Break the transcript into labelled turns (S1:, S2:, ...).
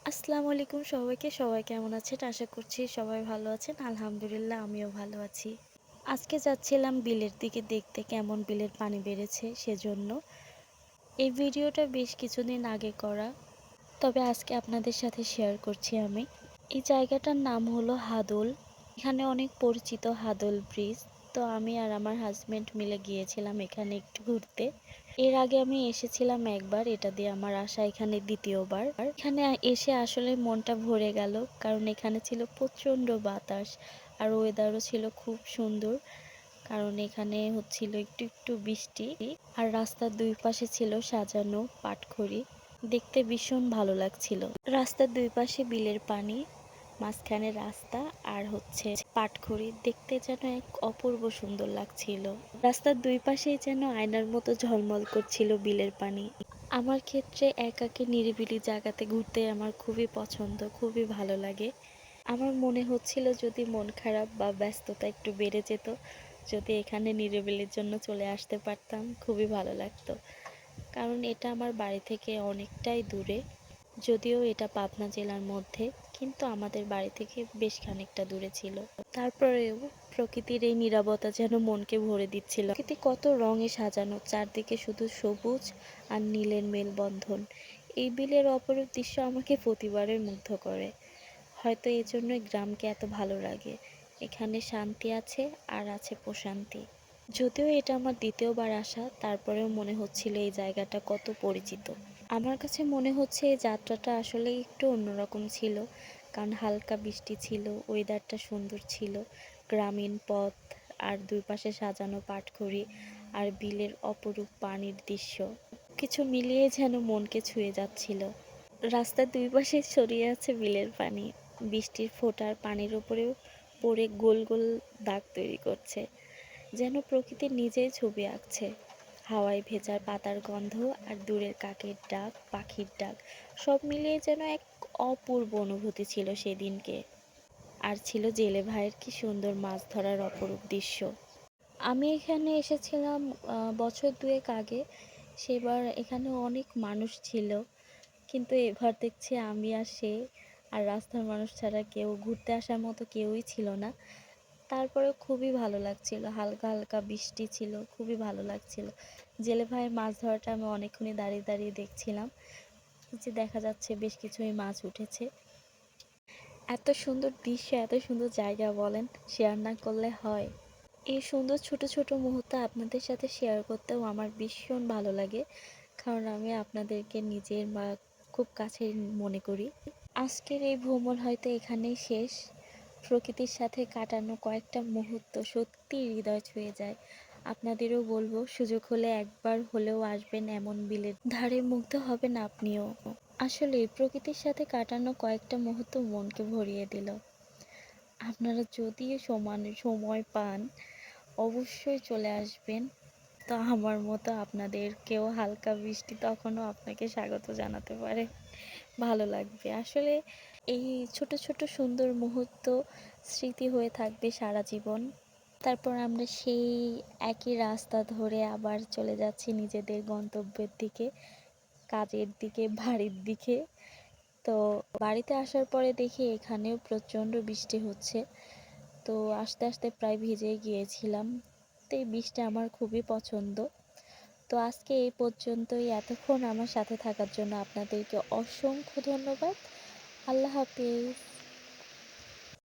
S1: আসসালামু আলাইকুম সবাইকে। সবাই কেমন আছেন? আশা করছি সবাই ভালো আছেন। আলহামদুলিল্লাহ আমিও ভালো আছি। আজকে যাচ্ছিলাম বিলের দিকে দেখতে কেমন বিলের পানি বেড়েছে সেজন্য। এই ভিডিওটা বেশ কিছুদিন আগে করা। তবে আজকে আপনাদের সাথে শেয়ার করছি আমি। এই জায়গাটার নাম হলো হাদল। এখানে অনেক পরিচিত হাদল ব্রিজ। তো আমি আর আমার হাজবেন্ড মিলে গিয়েছিলাম এখানে একটু ঘুরতে। এর আগে আমি এসেছিলাম একবার, এটা দিয়ে আমার আসা এখানে দ্বিতীয়বার। এখানে এসে আসলে মনটা ভরে গেল, কারণ এখানে ছিল প্রচণ্ড বাতাস আর ওয়েদারও ছিল খুব সুন্দর। কারণ এখানে হচ্ছিল একটু একটু বৃষ্টি আর রাস্তার দুই পাশে ছিল সাজানো পাটখড়ি। দেখতে ভীষণ ভালো লাগছিল। রাস্তার দুই পাশে বিলের পানি, মাঝখানে রাস্তা আর হচ্ছে পাটখড়ি, দেখতে যেন এক অপূর্ব সুন্দর লাগছিল। রাস্তার দুই পাশেই যেন আয়নার মতো ঝলমল করছিল বিলের পানি। আমার ক্ষেত্রে একাকী নিরিবিলি জায়গাতে ঘুরতে আমার খুবই পছন্দ, খুবই ভালো লাগে। আমার মনে হচ্ছিল যদি মন খারাপ বা ব্যস্ততা একটু বেড়ে যেত, যদি এখানে নিরিবিলির জন্য চলে আসতে পারতাম, খুবই ভালো লাগতো। কারণ এটা আমার বাড়ি থেকে অনেকটাই দূরে। যদিও এটা পাবনা জেলার মধ্যে, কিন্তু আমাদের বাড়ি থেকে বেশ খানিকটা দূরে ছিল। তারপরেও প্রকৃতির এই নীরবতা যেন মনকে ভরে দিচ্ছিল। প্রকৃতি কত রঙে সাজানো, চারদিকে শুধু সবুজ আর নীলের মেলবন্ধন। এই বিলের অপরূপ দৃশ্য আমাকে প্রতিবারের মুগ্ধ করে। হয়তো এই জন্যই গ্রামকে এত ভালো লাগে। এখানে শান্তি আছে আর আছে প্রশান্তি। যদিও এটা আমার দ্বিতীয়বার আসা, তারপরেও মনে হচ্ছিল এই জায়গাটা কত পরিচিত। আমার কাছে মনে হচ্ছে এই যাত্রাটা আসলে একটু অন্যরকম ছিল, কারণ হালকা বৃষ্টি ছিল, ওয়েদারটা সুন্দর ছিল, গ্রামীণ পথ আর দুই পাশে সাজানো পাটখড়ি আর বিলের অপরূপ পানির দৃশ্য, কিছু মিলিয়ে যেন মনকে ছুঁয়ে যাচ্ছিল। রাস্তার দুই পাশে ছড়িয়ে আছে বিলের পানি, বৃষ্টির ফোঁটার পানির উপরেও পড়ে গোল গোল দাগ তৈরি করছে, যেন প্রকৃতি নিজেই ছবি আঁকছে। হাওয়ায় ভেজা পাতার গন্ধ আর দূরের কাকের ডাক, পাখির ডাক, সব মিলিয়ে যেন এক অপূর্ব অনুভূতি ছিল সেদিনকে। আর ছিল জেলে ভাইয়ের কি সুন্দর মাছ ধরার অপরূপ দৃশ্য। আমি এখানে এসেছিলাম বছর দুয়েক আগে। সেবার এখানে অনেক মানুষ ছিল, কিন্তু এবার দেখছি আমি আর সে আর রাস্তার মানুষ ছাড়া কেউ, ঘুরতে আসার মতো কেউই ছিল না। তারপরে খুবই ভালো লাগছিল, হালকা হালকা বৃষ্টি ছিল, খুবই ভালো লাগছিল। জেলে ভাইয়ের মাছ ধরাটা আমি অনেকক্ষণই দাঁড়িয়ে দাঁড়িয়ে দেখছিলাম, যে দেখা যাচ্ছে বেশ কিছুই মাছ উঠেছে। এত সুন্দর দৃশ্য, এত সুন্দর জায়গা, বলেন শেয়ার না করলে হয়? এই সুন্দর ছোট ছোট মুহূর্ত আপনাদের সাথে শেয়ার করতেও আমার ভীষণ ভালো লাগে, কারণ আমি আপনাদেরকে নিজের বা খুব কাছের মনে করি। আজকের এই ভ্রমণ হয়তো এখানেই শেষ। প্রকৃতির সাথে কাটানো কয়েকটা মুহূর্ত সত্যি হৃদয় ছুঁয়ে যায়। আপনাদেরও বলবো, সুযোগ হলে একবার হলেও আসবেন এমন বিলের ধারে, মুগ্ধ হবেন আপনিও। আসলে প্রকৃতির সাথে কাটানো কয়েকটা মুহূর্ত মনকে ভরিয়ে দিল। আপনারা যদি সময় পান, অবশ্যই চলে আসবেন। তো আমার মতো আপনাদেরকেও হালকা বৃষ্টি তখনও আপনাকে স্বাগত জানাতে পারে, ভালো লাগবে। আসলে এই ছোট ছোট সুন্দর মুহূর্ত স্মৃতি হয়ে থাকবে সারা জীবন। তারপর আমরা সেই একই রাস্তা ধরে আবার চলে যাচ্ছি নিজেদের গন্তব্যের দিকে, কাজের দিকে, বাড়ির দিকে। তো বাড়িতে আসার পরে দেখি এখানেও প্রচণ্ড বৃষ্টি হচ্ছে। তো আস্তে আস্তে প্রায় ভিজে গিয়েছিলাম। তো এই বৃষ্টি আমার খুবই পছন্দ। তো আজকে এই পর্যন্তই। এতক্ষণ আমার সাথে থাকার জন্য আপনাদেরকে অসংখ্য ধন্যবাদ। আল্লাহ হাফিজ।